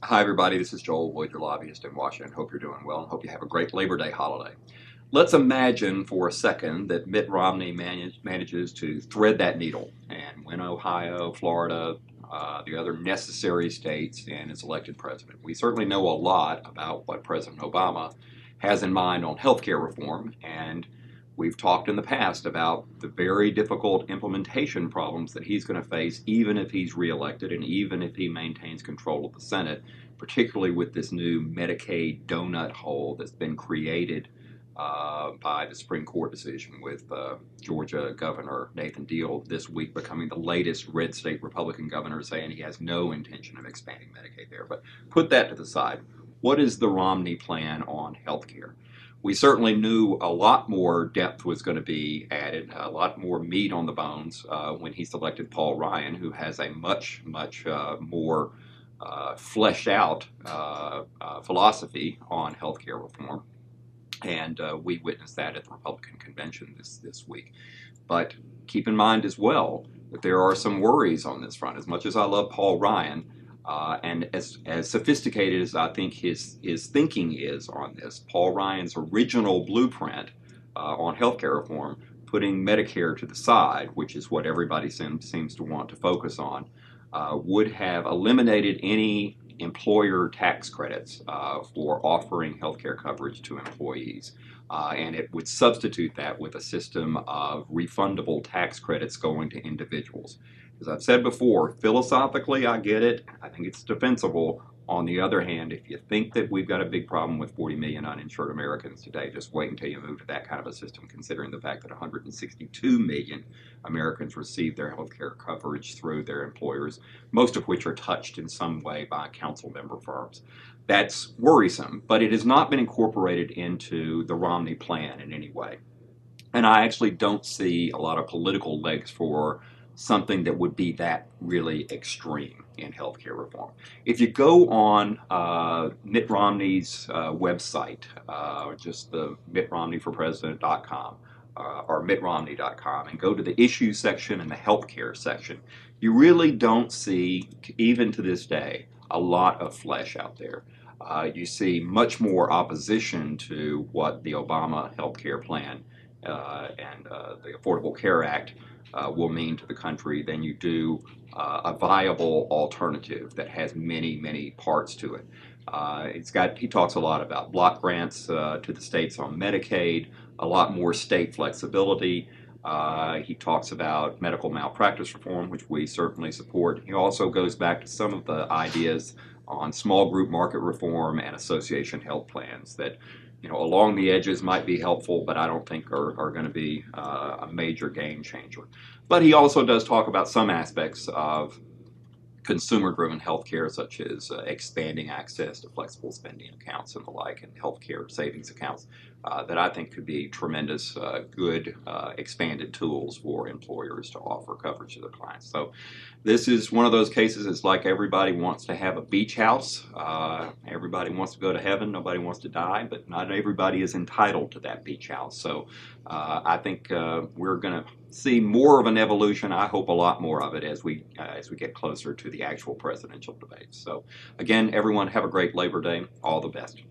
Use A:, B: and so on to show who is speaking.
A: Hi, everybody. This is Joel Wood, your lobbyist in Washington. Hope you're doing well and hope you have a great Labor Day holiday. Let's imagine for a second that Mitt Romney manages to thread that needle and win Ohio, Florida, the other necessary states, and is elected president. We certainly know a lot about what President Obama has in mind on health care reform, and we've talked in the past about the very difficult implementation problems that he's going to face, even if he's reelected and even if he maintains control of the Senate, particularly with this new Medicaid donut hole that's been created by the Supreme Court decision with Georgia Governor Nathan Deal this week becoming the latest red state Republican governor saying he has no intention of expanding Medicaid there. But put that to the side. What is the Romney plan on health care? We certainly knew a lot more depth was going to be added, a lot more meat on the bones when he selected Paul Ryan, who has a much more fleshed out philosophy on healthcare reform. And we witnessed that at the Republican convention this week. But keep in mind as well that there are some worries on this front. As much as I love Paul Ryan, and as sophisticated as I think his thinking is on this, Paul Ryan's original blueprint on healthcare reform, putting Medicare to the side, which is what everybody seems to want to focus on, would have eliminated any employer tax credits for offering healthcare coverage to employees. And it would substitute that with a system of refundable tax credits going to individuals. As I've said before, philosophically, I get it. I think it's defensible. On the other hand, if you think that we've got a big problem with 40 million uninsured Americans today, just wait until you move to that kind of a system, considering the fact that 162 million Americans receive their health care coverage through their employers, most of which are touched in some way by council member firms. That's worrisome, but it has not been incorporated into the Romney plan in any way. And I actually don't see a lot of political legs for something that would be that really extreme in healthcare reform. If you go on Mitt Romney's website, just the mittromneyforpresident.com or mittromney.com, and go to the issues section and the healthcare section, you really don't see, even to this day, a lot of flesh out there. You see much more opposition to what the Obama healthcare plan and the Affordable Care Act will mean to the country than you do a viable alternative that has many parts to it. He talks a lot about block grants to the states on Medicaid, a lot more state flexibility. He talks about medical malpractice reform, which we certainly support. He also goes back to some of the ideas on small group market reform and association health plans that, along the edges might be helpful, but I don't think are going to be a major game changer. But he also does talk about some aspects of consumer-driven healthcare, such as expanding access to flexible spending accounts and the like, and healthcare savings accounts that I think could be tremendous, good, expanded tools for employers to offer coverage to their clients. So this is one of those cases. It's like everybody wants to have a beach house. Everybody wants to go to heaven. Nobody wants to die, but not everybody is entitled to that beach house. So I think we're going to see more of an evolution. I hope a lot more of it as we get closer to the actual presidential debates. So again, everyone have a great Labor Day. All the best.